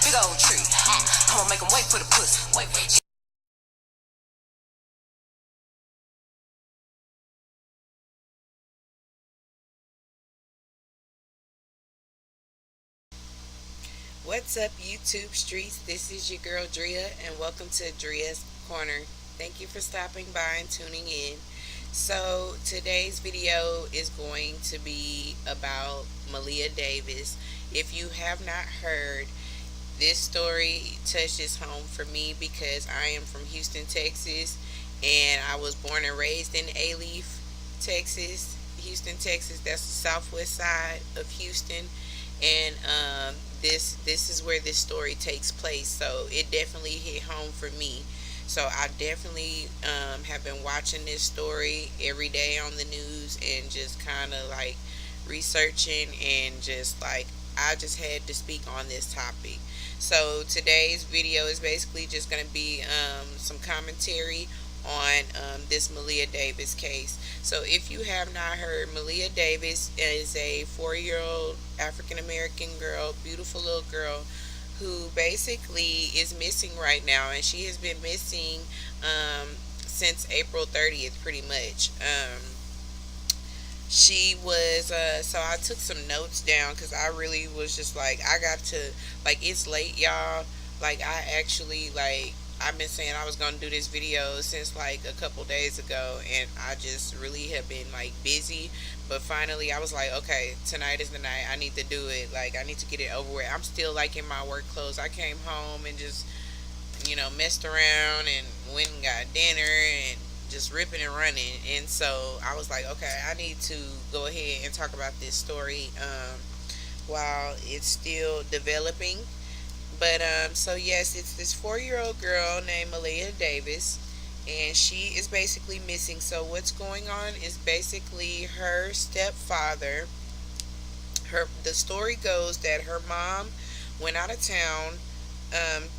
big old tree. I'ma make them wait for the pussy. Wait. What's up, YouTube streets? This is your girl Drea, and welcome to Drea's Corner. Thank you for stopping by and tuning in. So, today's video is going to be about Maleah Davis. If you have not heard, this story touches home for me because I am from Houston, Texas, and I was born and raised in Alief, Texas. Houston, Texas, that's the southwest side of Houston, and this is where this story takes place. So it definitely hit home for me. So I definitely have been watching this story every day on the news and just kind of like researching and just like I just had to speak on this topic. So today's video is basically just going to be some commentary on this Maleah Davis case. So if you have not heard, Maleah Davis is a 4-year-old African American girl, beautiful little girl, who basically is missing right now, and she has been missing since April 30th, pretty much. She was so I took some notes down because I really was just like, I got to, like, it's late, y'all. Like, I actually, like, I've been saying I was gonna do this video since like a couple days ago, and I just really have been like busy. But finally I was like, okay, tonight is the night. I need to do it. Like, I need to get it over with. I'm still like in my work clothes. I came home and just, messed around and went and got dinner and just ripping and running. And so I was like, okay, I need to go ahead and talk about this story while it's still developing. But so yes, it's this 4-year-old girl named Maleah Davis, and she is basically missing. So what's going on is basically her stepfather. The story goes that her mom went out of town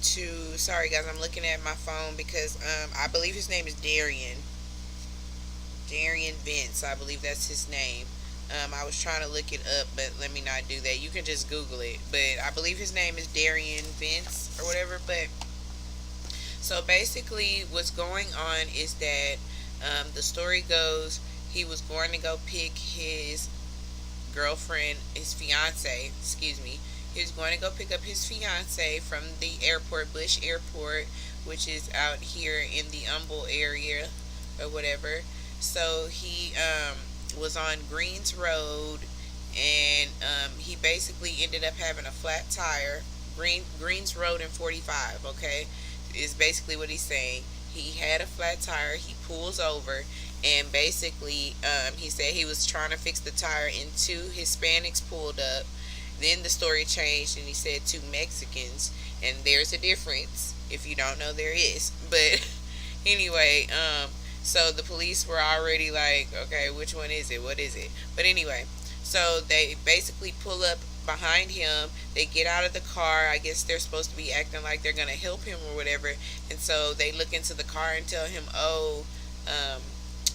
to. Sorry guys, I'm looking at my phone because I believe his name is Darian Vince. I believe that's his name. I was trying to look it up, but let me not do that. You can just Google it. But I believe his name is Darian Vince or whatever. But so basically, what's going on is that the story goes he was going to go pick his girlfriend, his fiance, excuse me. He was going to go pick up his fiance from the airport, Bush Airport, which is out here in the Humble area or whatever. So he was on Greens Road, and he basically ended up having a flat tire. Greens Road and 45, okay, is basically what he's saying. He had a flat tire. He pulls over, and basically he said he was trying to fix the tire, and 2 Hispanics pulled up. Then the story changed, and he said 2 Mexicans, and there's a difference. If you don't know, there is. But anyway, so the police were already like, okay, which one is it? What is it? But anyway, so they basically pull up behind him. They get out of the car. I guess they're supposed to be acting like they're going to help him or whatever. And so they look into the car and tell him, oh,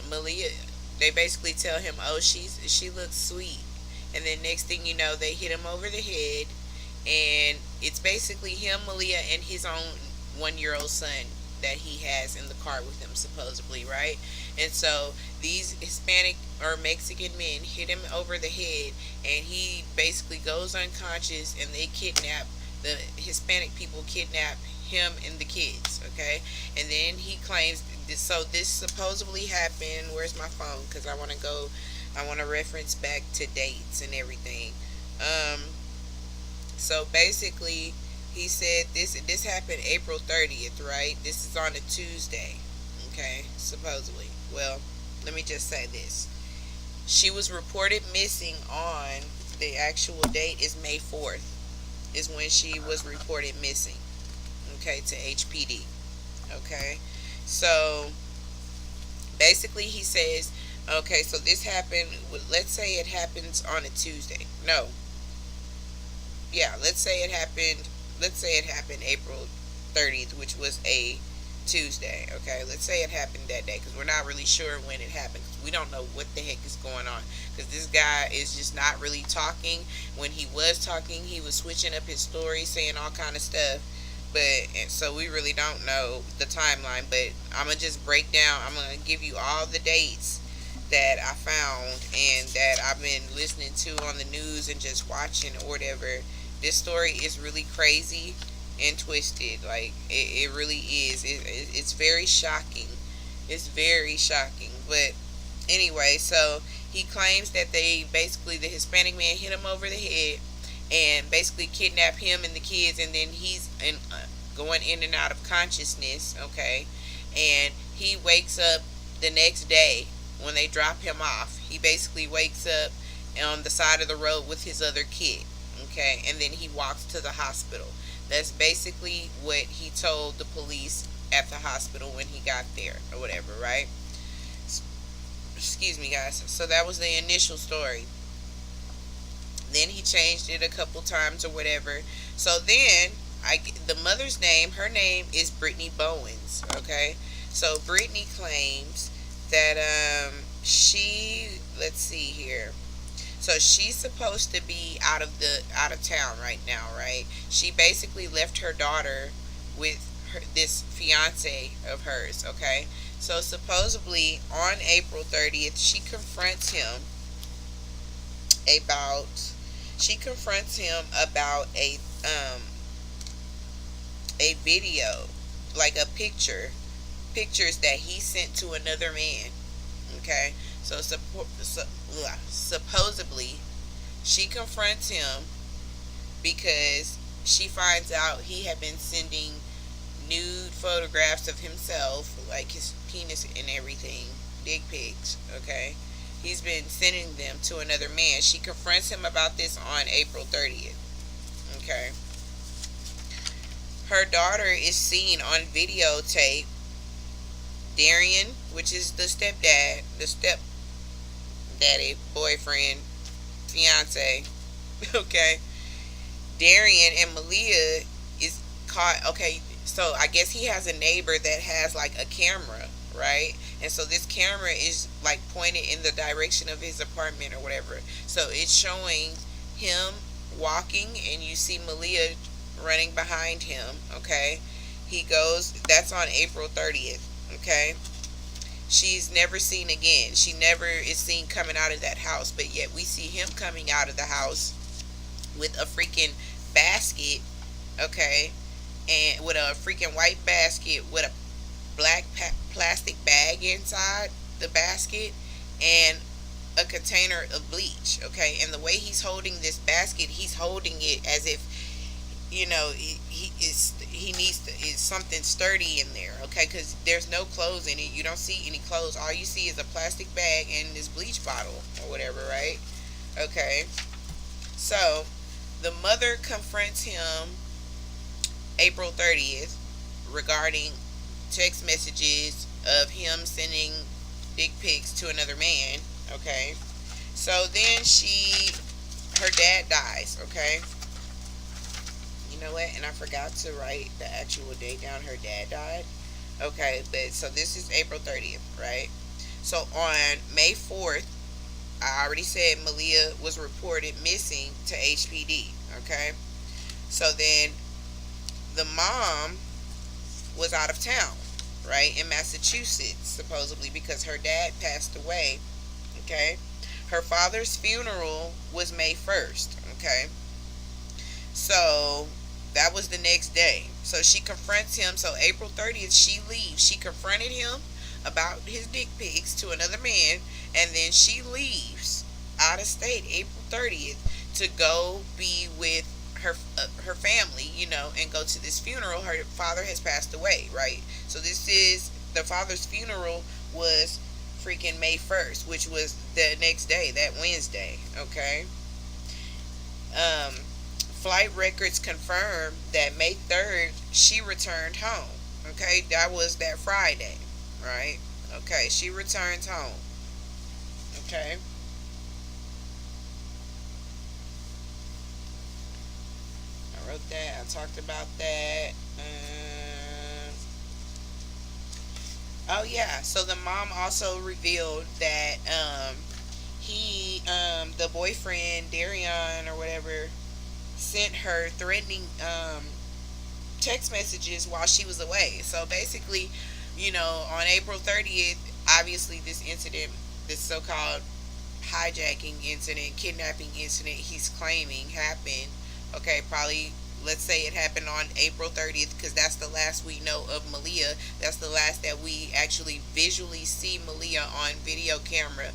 Maleah, they basically tell him, oh, she looks sweet. And then next thing you know, they hit him over the head. And it's basically him, Maleah, and his own 1-year-old son that he has in the car with him, supposedly, right? And so these Hispanic or Mexican men hit him over the head, and he basically goes unconscious, and they kidnap, the Hispanic people kidnap him and the kids, okay? And then he claims this, so this supposedly happened. Where's my phone? Because I want to reference back to dates and everything. So basically, he said this happened April 30th, right? This is on a Tuesday, okay, supposedly. Well, let me just say this. She was reported missing on, the actual date is May 4th, is when she was reported missing, okay, to HPD, okay? So, basically he says, okay, so this happened, let's say it happens on a Tuesday. No. Yeah, let's say it happened April 30th, which was a Tuesday. Okay, let's say it happened that day because we're not really sure when it happened. 'Cause we don't know what the heck is going on because this guy is just not really talking. When he was talking, he was switching up his story, saying all kind of stuff. But and so we really don't know the timeline. But I'm gonna just break down. I'm gonna give you all the dates that I found and that I've been listening to on the news and just watching or whatever. This story is really crazy and twisted. Like it really is. It's very shocking. It's very shocking. But anyway, so he claims that they basically the Hispanic man hit him over the head and basically kidnapped him and the kids, and then he's going in and out of consciousness. Okay, and he wakes up the next day when they drop him off. He basically wakes up on the side of the road with his other kid. Okay, and then he walks to the hospital. That's basically what he told the police at the hospital when he got there or whatever, right? Excuse me, guys. So that was the initial story. Then he changed it a couple times or whatever. So then the mother's name, her name is Brittany Bowens, okay? So Brittany claims that let's see here. So she's supposed to be out of town right now, right? She basically left her daughter with this fiance of hers, okay? So supposedly on April 30th, about she confronts him about a video, like a pictures that he sent to another man, okay? So supposedly she confronts him because she finds out he had been sending nude photographs of himself, like his penis and everything, dick pics, okay? He's been sending them to another man. She confronts him about this on April 30th, okay? Her daughter is seen on videotape. Darian, which is the stepdad, the stepdaddy, boyfriend, fiance, okay? Darian and Maleah is caught, okay, so I guess he has a neighbor that has like a camera, right? And so this camera is like pointed in the direction of his apartment or whatever. So it's showing him walking and you see Maleah running behind him, okay? That's on April 30th, okay? She's never seen again. She never is seen coming out of that house, but yet we see him coming out of the house with a freaking basket, okay? And with a freaking white basket with a black plastic bag inside the basket and a container of bleach, okay? And the way he's holding this basket, he's holding it as if, you know, he needs to, is something sturdy in there, okay? Because there's no clothes in it. You don't see any clothes. All you see is a plastic bag and this bleach bottle or whatever, right? Okay. So the mother confronts him April 30th regarding text messages of him sending dick pics to another man, okay? So then her dad dies, okay? You know what? And I forgot to write the actual date down her dad died. Okay, but so this is April 30th, right? So on May 4th, I already said Maleah was reported missing to HPD, okay? So then the mom was out of town, right, in Massachusetts, supposedly because her dad passed away, okay? Her father's funeral was May 1st, okay? So that was the next day. So she confronts him. So April 30th, she leaves. She confronted him about his dick pics to another man, and then she leaves out of state April 30th to go be with her family, you know, and go to this funeral. Her father has passed away, right? So the father's funeral was freaking May 1st, which was the next day, that Wednesday, okay? Flight records confirm that May 3rd, she returned home, okay? That was that Friday, right? Okay, she returns home, okay? I wrote that. I talked about that. Oh yeah. So the mom also revealed that the boyfriend Darion or whatever sent her threatening text messages while she was away. So basically, on April 30th, obviously this incident, this so-called hijacking incident, kidnapping incident he's claiming happened. Okay, probably let's say it happened on April 30th because that's the last we know of Maleah. That's the last that we actually visually see Maleah on video camera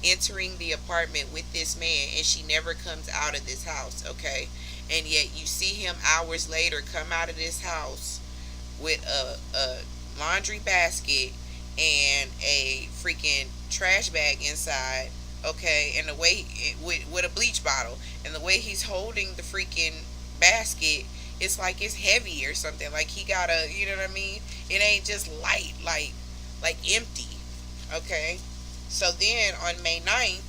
entering the apartment with this man, and she never comes out of this house, okay? And yet you see him hours later come out of this house with a laundry basket and a freaking trash bag inside, okay? And the way with a bleach bottle, and the way he's holding the freaking basket, it's like it's heavy or something. Like he got a, you know what I mean? It ain't just light, like empty, okay? So then on May 9th,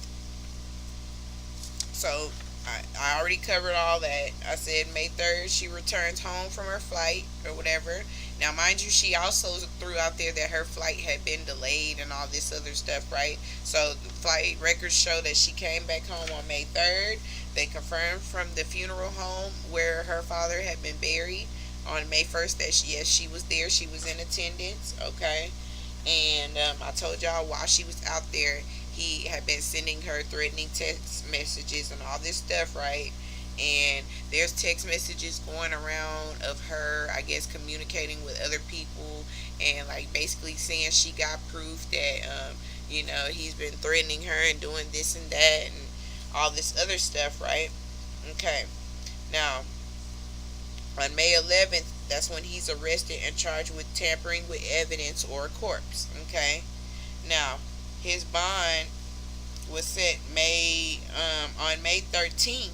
so I already covered all that. I said May 3rd, she returns home from her flight or whatever. Now, mind you, she also threw out there that her flight had been delayed and all this other stuff, right? So the flight records show that she came back home on May 3rd. They confirmed from the funeral home where her father had been buried on May 1st that yes, she was there. She was in attendance, okay? And I told y'all while she was out there, he had been sending her threatening text messages and all this stuff, right? And there's text messages going around of her, I guess, communicating with other people and like basically saying she got proof that, he's been threatening her and doing this and that and all this other stuff, right? Okay. Now, on May 11th, that's when he's arrested and charged with tampering with evidence or a corpse. Okay. Now, his bond was set on May 13th,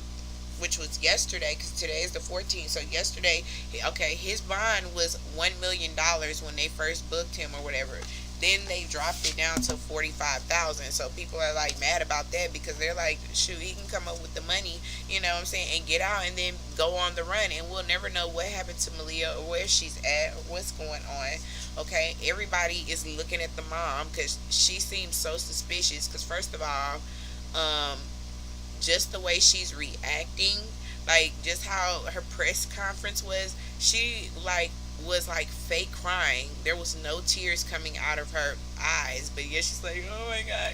which was yesterday, because today is the 14th. So yesterday, okay, his bond was $1 million when they first booked him or whatever. Then they dropped it down to 45,000. So people are like mad about that because they're like, shoot, he can come up with the money, you know what I'm saying, and get out and then go on the run, and we'll never know what happened to Maleah or where she's at or what's going on. Okay, everybody is looking at the mom because she seems so suspicious. Because first of all, just the way she's reacting, like just how her press conference was, she was like fake crying. There was no tears coming out of her eyes, but yet she's like, "Oh my God,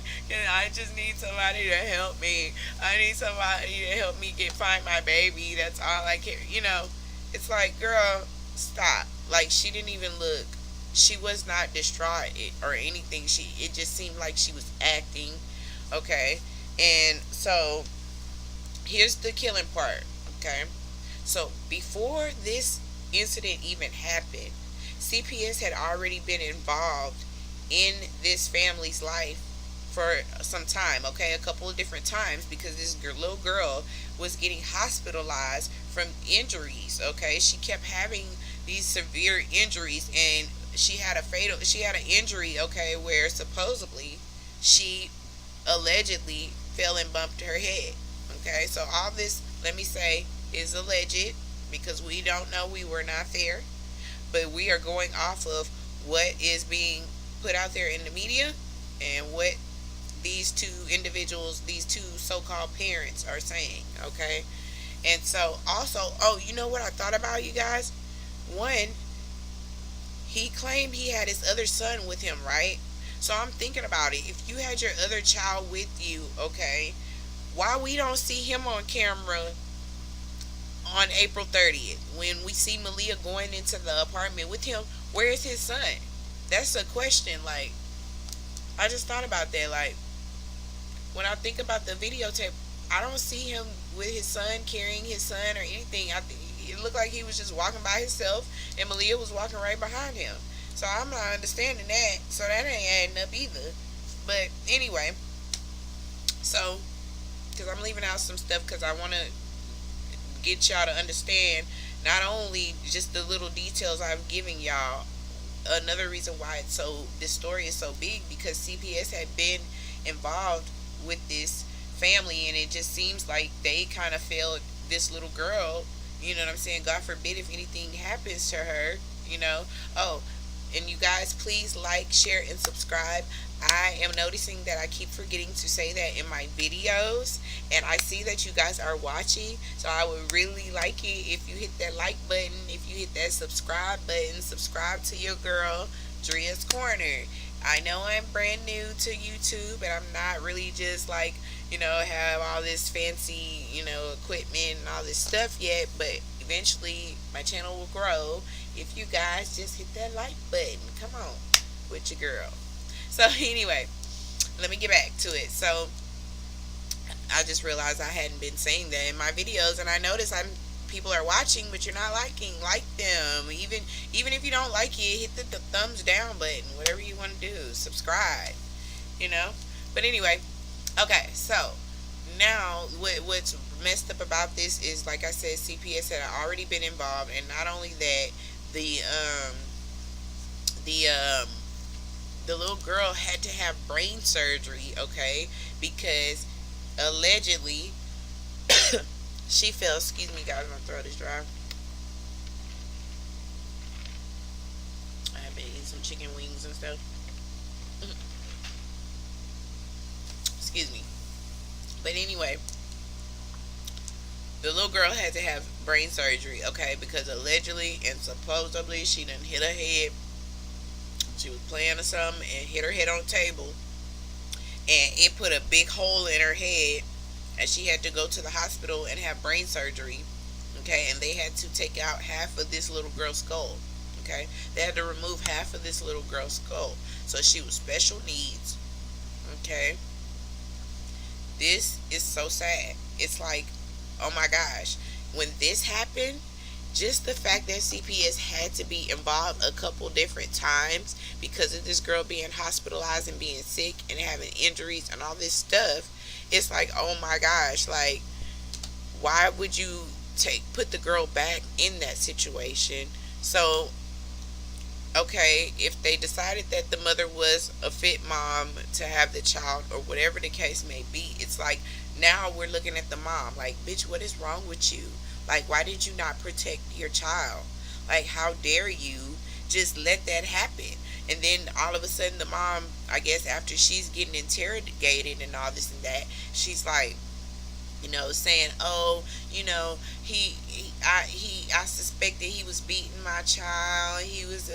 I just need somebody to help me. I need somebody to help me find my baby. That's all I care." It's like, girl, stop. Like she didn't even look. She was not distraught or anything. It just seemed like she was acting. Okay, and so here's the killing part. Okay, so before this incident even happened, CPS had already been involved in this family's life for some time, okay, a couple of different times, because this little girl was getting hospitalized from injuries, okay. She kept having these severe injuries, and she had an injury, okay, where supposedly she allegedly fell and bumped her head, okay. So all this, let me say, is alleged because we don't know, we were not there, but we are going off of what is being put out there in the media and what these two individuals, these two so-called parents are saying, okay. And so also, oh, you know what I thought about, you guys? One, he claimed he had his other son with him, right? So I'm thinking about it. If you had your other child with you, okay, why we don't see him on camera on April 30th when we see Maleah going into the apartment with him? Where is his son? That's a question. Like, I just thought about that. Like, when I think about the videotape, I don't see him with his son, carrying his son or anything. I think it looked like he was just walking by himself and Maleah was walking right behind him. So I'm not understanding that. So that ain't adding up either. But anyway, so because I'm leaving out some stuff because I want to get y'all to understand not only just the little details I've given y'all. Another reason why this story is so big, because CPS had been involved with this family, and it just seems like they kind of failed this little girl. You know what I'm saying? God forbid if anything happens to her. Oh, And you guys, please like, share, and subscribe. I am noticing that I keep forgetting to say that in my videos, and I see that you guys are watching. So I would really like it if you hit that like button, if you hit that subscribe button, subscribe to your girl, Dria's Corner. I know I'm brand new to YouTube, and I'm not really just like, have all this fancy, equipment and all this stuff yet, but eventually my channel will grow if you guys just hit that like button. Come on with your girl. So anyway, let me get back to it. So I just realized I hadn't been saying that in my videos, and I noticed people are watching, but you're not liking. Like them. Even if you don't like it, hit the thumbs down button. Whatever you want to do. Subscribe. You know. But anyway, okay. So now what's messed up about this is, like I said, CPS had already been involved, and not only that, the the um the little girl had to have brain surgery, okay, because allegedly she fell. Excuse me, guys, my throat is dry. I have been eating some chicken wings and stuff. Excuse me. But anyway, the little girl had to have brain surgery, okay, because allegedly and supposedly she done hit her head. She was playing or something and hit her head on the table, and it put a big hole in her head, and she had to go to the hospital and have brain surgery, okay, and they had to take out half of this little girl's skull, okay. They had to remove half of this little girl's skull, so she was special needs, okay. This is so sad. It's like, oh my gosh, when this happened, just the fact that CPS had to be involved a couple different times because of this girl being hospitalized and being sick and having injuries and all this stuff, it's like, oh my gosh, like, why would you put the girl back in that situation? So, okay, if they decided that the mother was a fit mom to have the child or whatever the case may be, it's like, now we're looking at the mom like, bitch, what is wrong with you? Like, why did you not protect your child? Like, how dare you just let that happen? And then all of a sudden the mom, I guess after she's getting interrogated and all this and that, she's like, saying, oh, I suspected he was beating my child. He was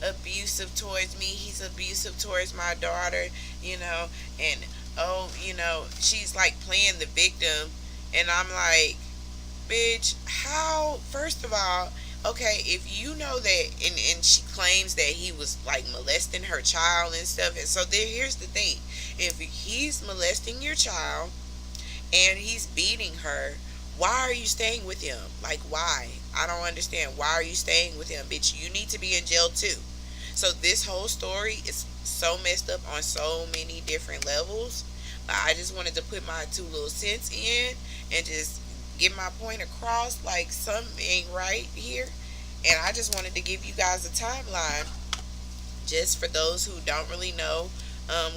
abusive towards me. He's abusive towards my daughter, and oh, she's like playing the victim, and I'm like, bitch, how? First of all, okay, if you know that, and she claims that he was like molesting her child and stuff, and so here's the thing: if he's molesting your child and he's beating her, why are you staying with him? Like, why? I don't understand. Why are you staying with him, bitch? You need to be in jail too. So this whole story is so messed up on so many different levels. I just wanted to put my 2 little cents in and just get my point across. Like, something ain't right here, and I just wanted to give you guys a timeline, just for those who don't really know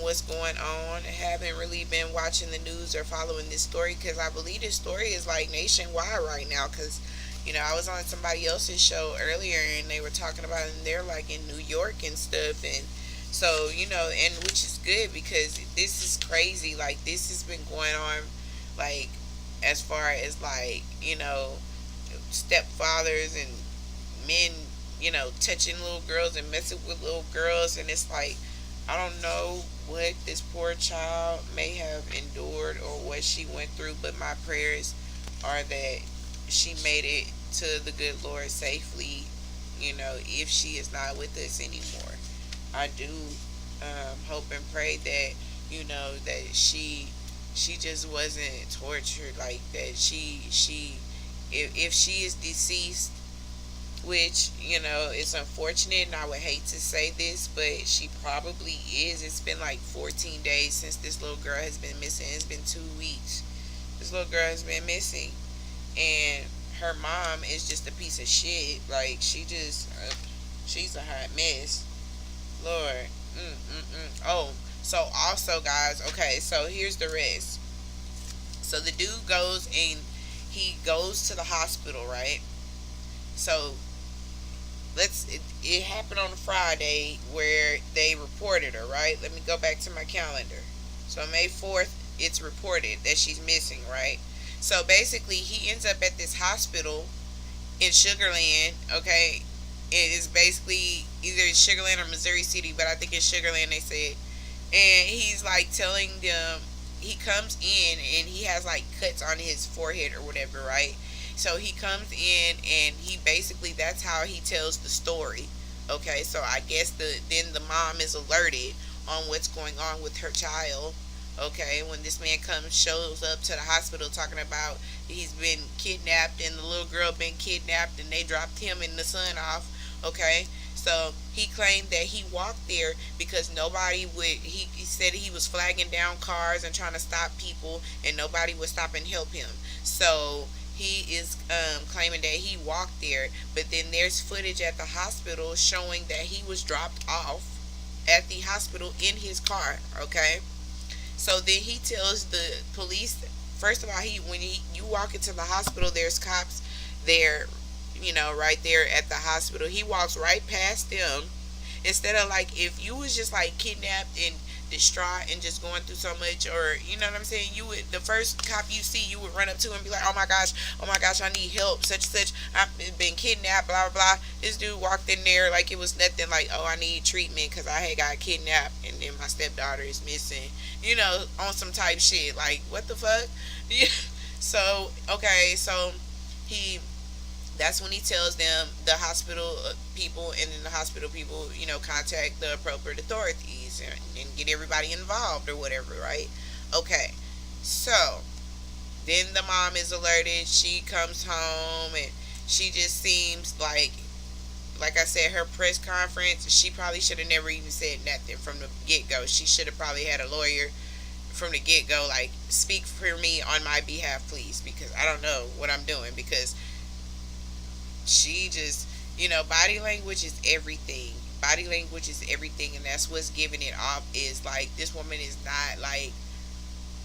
what's going on, haven't really been watching the news or following this story, because I believe this story is like nationwide right now. Because I was on somebody else's show earlier and they were talking about it, and they're like in New York and stuff, and so and which is good, because this is crazy. Like, this has been going on, like, as far as like stepfathers and men touching little girls and messing with little girls, and it's like, I don't know what this poor child may have endured or what she went through, but my prayers are that she made it to the good Lord safely, if she is not with us anymore. I do hope and pray that, that she just wasn't tortured, like that if she is deceased, which it's unfortunate, and I would hate to say this, but she probably is. It's been like 14 days since this little girl has been missing. It's been 2 weeks. This little girl has been missing, and her mom is just a piece of shit. Like, she's a hot mess. Lord. Oh, so also, guys, okay, so here's the rest. So the dude goes and he goes to the hospital, right? So It happened on a Friday where they reported her, right? Let me go back to my calendar. So May 4th, it's reported that she's missing, right? So basically, he ends up at this hospital in Sugarland. Okay, it is basically either Sugarland or Missouri City, but I think it's Sugarland. They said, and he's like telling them, he comes in and he has like cuts on his forehead or whatever, right? So he comes in and he basically, that's how he tells the story. Okay, so I guess the mom is alerted on what's going on with her child. Okay, when this man comes, shows up to the hospital talking about he's been kidnapped and the little girl been kidnapped and they dropped him and the son off. Okay, so he claimed that he walked there because nobody would. He said he was flagging down cars and trying to stop people, and nobody would stop and help him. So he is claiming that he walked there, but then there's footage at the hospital showing that he was dropped off at the hospital in his car. Okay, so then he tells the police. First of all, you walk into the hospital, there's cops there, right there at the hospital. He walks right past them. Instead of, like, if you was just like kidnapped and distraught and just going through so much, or you know what I'm saying, you would, the first cop you see, you would run up to and be like, oh my gosh, I need help, such and such, I've been kidnapped, blah blah blah. This dude walked in there like it was nothing, like, oh, I need treatment because I had got kidnapped and then my stepdaughter is missing, on some type shit, like, what the fuck. Yeah. So okay, so he that's when he tells them, the hospital people, and then the hospital people, contact the appropriate authorities and get everybody involved or whatever, right? Okay, so then the mom is alerted. She comes home and she just seems like I said, her press conference, she probably should have never even said nothing from the get go. She should have probably had a lawyer from the get go, like, speak for me on my behalf, please, because I don't know what I'm doing, because she just, body language is everything. Body language is everything, and that's what's giving it off. Is like, this woman is not, like,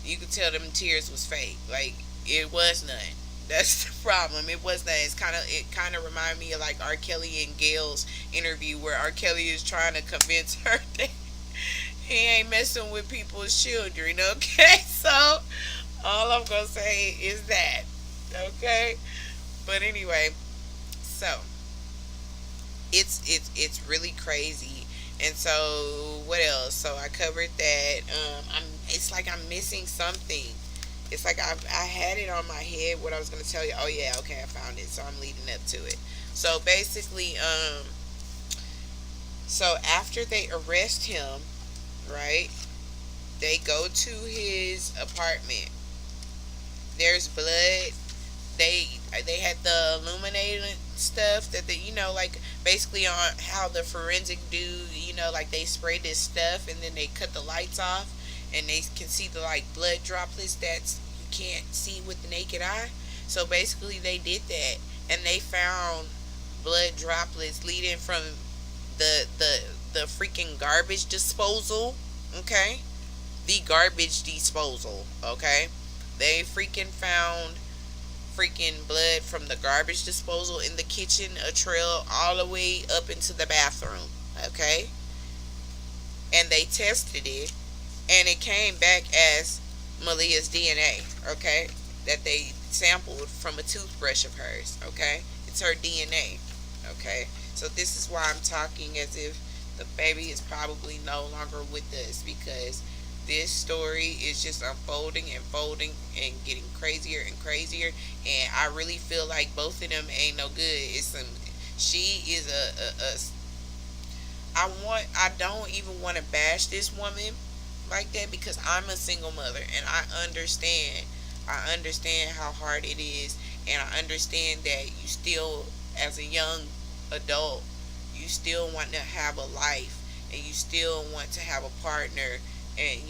you could tell them tears was fake. Like, it was none. That's the problem. It was none. It kind of reminded me of like R. Kelly and Gail's interview, where R. Kelly is trying to convince her that he ain't messing with people's children. Okay, so all I'm gonna say is that. Okay, but anyway. So it's really crazy. And so what else? So I covered that. It's like I'm missing something. It's like I had it on my head what I was gonna tell you. Oh yeah, okay, I found it. So I'm leading up to it. So basically, so after they arrest him, right? They go to his apartment. There's blood. They had the illuminated stuff that they, like, basically on how the forensic do, like, they spray this stuff and then they cut the lights off and they can see the, like, blood droplets that you can't see with the naked eye. So basically they did that, and they found blood droplets leading from the freaking garbage disposal. Okay, the garbage disposal. Okay, they freaking found freaking blood from the garbage disposal in the kitchen, a trail all the way up into the bathroom. Okay, and they tested it, and it came back as Maleah's DNA. Okay, that they sampled from a toothbrush of hers. Okay, it's her DNA. Okay, so this is why I'm talking as if the baby is probably no longer with us, because this story is just unfolding and folding and getting crazier and crazier, and I really feel like both of them ain't no good. She is I don't even want to bash this woman like that, because I'm a single mother and I understand how hard it is, and I understand that you still, as a young adult, you still want to have a life, and you still want to have a partner, and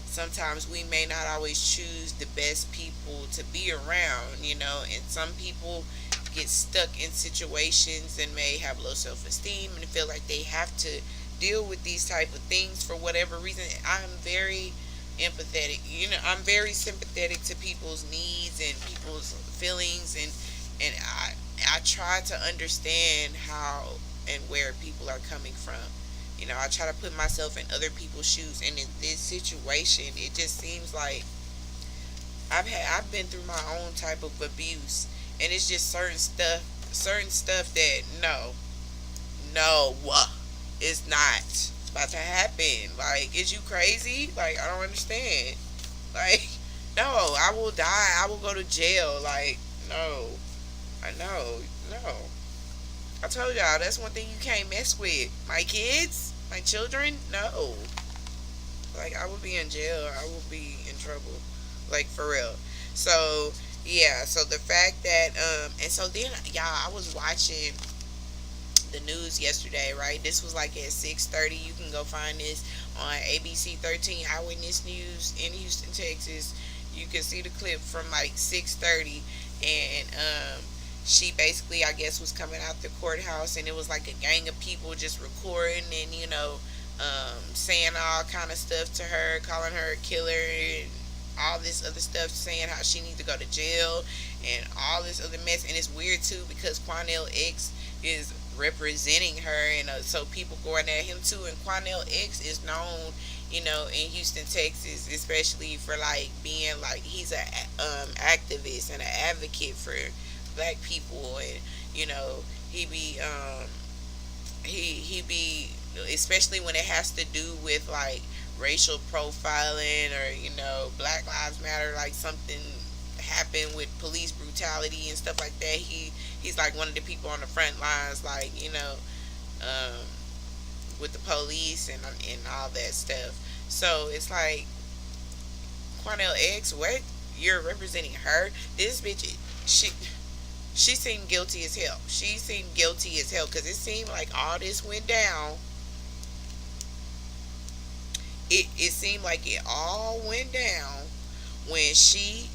sometimes we may not always choose the best people to be around, and some people get stuck in situations and may have low self-esteem and feel like they have to deal with these type of things for whatever reason. I'm very empathetic, I'm very sympathetic to people's needs and people's feelings, and and I try to understand how and where people are coming from. I try to put myself in other people's shoes, and in this situation, it just seems like I've been through my own type of abuse, and it's just certain stuff that no, it's not about to happen. Like, is you crazy? Like, I don't understand. Like, no, I will die. I will go to jail. Like, no, I know, no. I told y'all that's one thing you can't mess with. My kids, my children, no. Like, I will be in jail. I will be in trouble. Like, for real. So yeah. So the fact that and so then y'all, I was watching the news yesterday, right? This was like at 6:30. You can go find this on ABC 13 Eyewitness News in Houston, Texas. You can see the clip from like 6:30, and she basically, I guess, was coming out the courthouse, and it was like a gang of people just recording and saying all kind of stuff to her, calling her a killer and all this other stuff, saying how she needs to go to jail and all this other mess. And it's weird too because Quanell X is representing her, and so people going at him too. And Quanell X is known, in Houston, Texas, especially for like being like he's a activist and an advocate for black people, and he be he be, especially when it has to do with like racial profiling or Black Lives Matter, like something happened with police brutality and stuff like that. He's like one of the people on the front lines, like um, with the police and all that stuff. So it's like, Quanell X, what, you're representing her? This bitch, she seemed guilty as hell. She seemed guilty as hell because it seemed like all this went down. It seemed like it all went down when she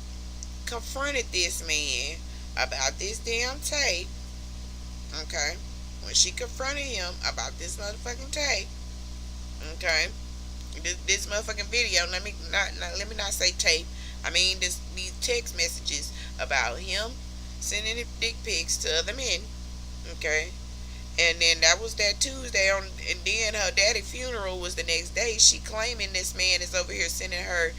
confronted this man about this damn tape. Okay, when she confronted him about this motherfucking tape. Okay, this motherfucking video. Let me not say tape. I mean these text messages about him sending dick pics to other men. Okay, and then that was that Tuesday on, and then her daddy funeral was the next day. She claiming this man is over here sending her,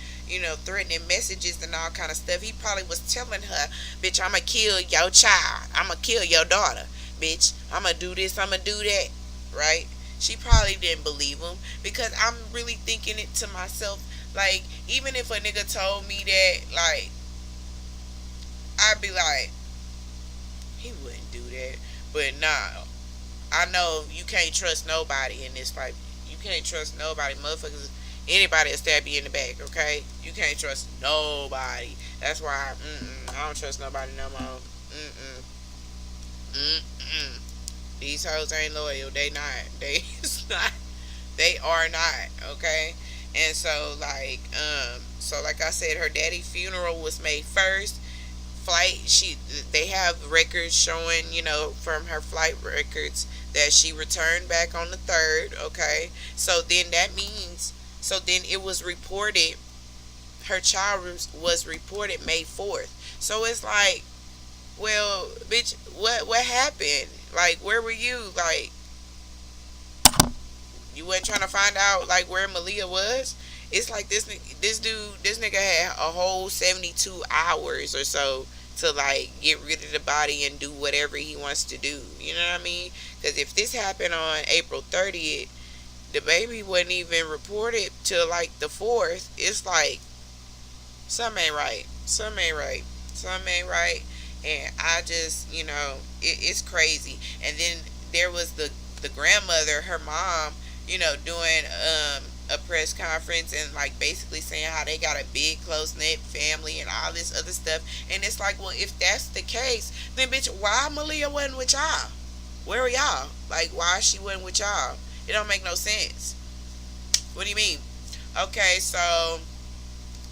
threatening messages and all kind of stuff. He probably was telling her, "Bitch, I'ma kill your child. I'ma kill your daughter. Bitch, I'ma do this. I'ma do that." Right? She probably didn't believe him, because I'm really thinking it to myself. Like, even if a nigga told me that, like, I'd be like, he wouldn't do that. But nah, I know you can't trust nobody in this fight. You can't trust nobody, motherfuckers. Anybody will stab you in the back, okay? You can't trust nobody. That's why I don't trust nobody no more. Mm-mm. These hoes ain't loyal. They not. They is not. They are not, okay? And so like I said, her daddy funeral was May 1st. They have records showing, from her flight records, that she returned back on the 3rd. Okay, so then it was reported, her child was reported May 4th. So it's like, well, bitch, what happened? Like, where were you? Like, you wasn't trying to find out like where Maleah was? It's like this nigga had a whole 72 hours or so to like get rid of the body and do whatever he wants to do. You know what I mean? Because if this happened on April 30th, the baby wasn't even reported till like the 4th. It's like, something ain't right. Something ain't right. Something ain't right. And I just, it's crazy. And then there was the grandmother, her mom, doing a press conference and like basically saying how they got a big close knit family and all this other stuff. And it's like, well, if that's the case, then bitch, why Maleah wasn't with y'all? Where are y'all? Like, why she wasn't with y'all? It don't make no sense. What do you mean? Okay, so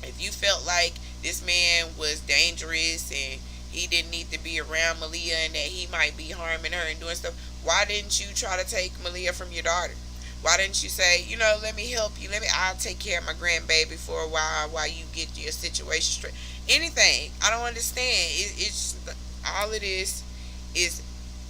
if you felt like this man was dangerous and he didn't need to be around Maleah and that he might be harming her and doing stuff, why didn't you try to take Maleah from your daughter? Why didn't you say, let me help you. I'll take care of my grandbaby for a while you get your situation straight. Anything. I don't understand. It's all of this is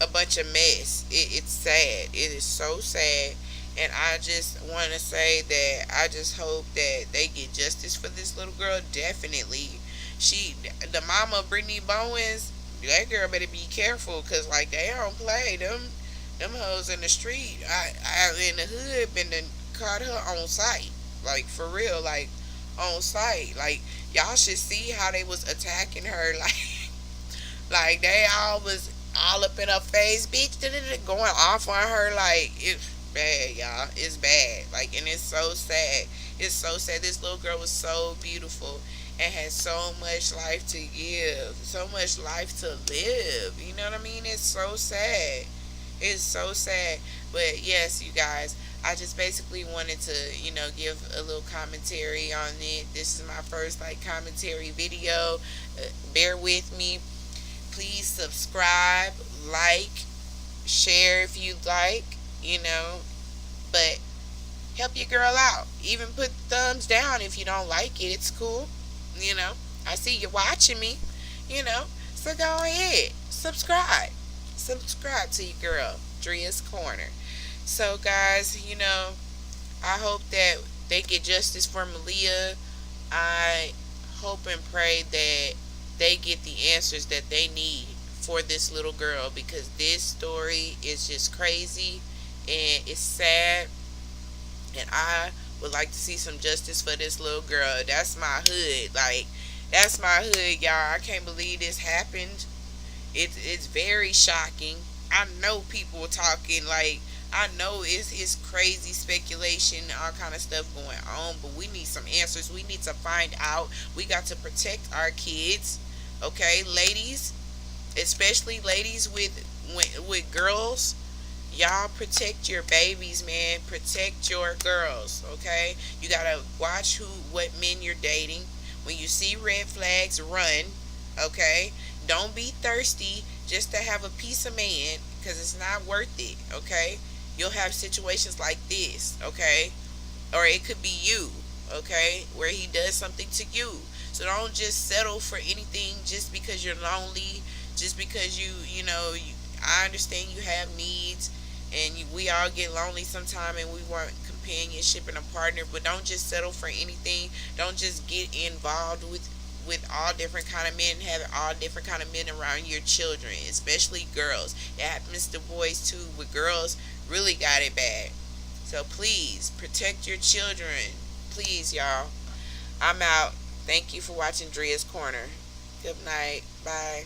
a bunch of mess. It's sad. It is so sad. And I just want to say that I just hope that they get justice for this little girl. Definitely. The mama, Brittany Bowens, that girl better be careful because, like, they don't play. Them hoes in the street, I in the hood, been done caught her on sight. Like, for real, like, on sight. Like, y'all should see how they was attacking her. Like they all was all up in her face, bitch, going off on her. Like, it's bad, y'all. It's bad. Like, and it's so sad. It's so sad. This little girl was so beautiful and had so much life to give, so much life to live. You know what I mean? It's so sad. It's so sad. But yes, you guys, I just basically wanted to, give a little commentary on it. This is my first like commentary video. Bear with me. Please subscribe, like, share if you'd like, but help your girl out. Even put thumbs down if you don't like it. It's cool. I see you watching me, so go ahead. Subscribe. Subscribe to your girl, Dria's Corner. So, guys, I hope that they get justice for Maleah. I hope and pray that they get the answers that they need for this little girl, because this story is just crazy and it's sad, and I would like to see some justice for this little girl. That's my hood. Like, that's my hood, y'all. I can't believe this happened. It's very shocking. I know people talking, like, I know it's crazy speculation, all kind of stuff going on, but we need some answers. We need to find out. We got to protect our kids, okay, ladies, especially ladies with girls. Y'all protect your babies, man. Protect your girls, okay? You gotta watch what men you're dating. When you see red flags, run, okay? Don't be thirsty just to have a piece of man, because it's not worth it, okay? You'll have situations like this, okay? Or it could be you, okay? Where he does something to you. So don't just settle for anything just because you're lonely, just because I understand you have needs, and we all get lonely sometime, and we want companionship and a partner, but don't just settle for anything. Don't just get involved with all different kind of men, having all different kind of men around your children, especially girls. It happens to boys too, but girls really got it bad. So please protect your children. Please, y'all. I'm out. Thank you for watching Dria's Corner. Good night. Bye.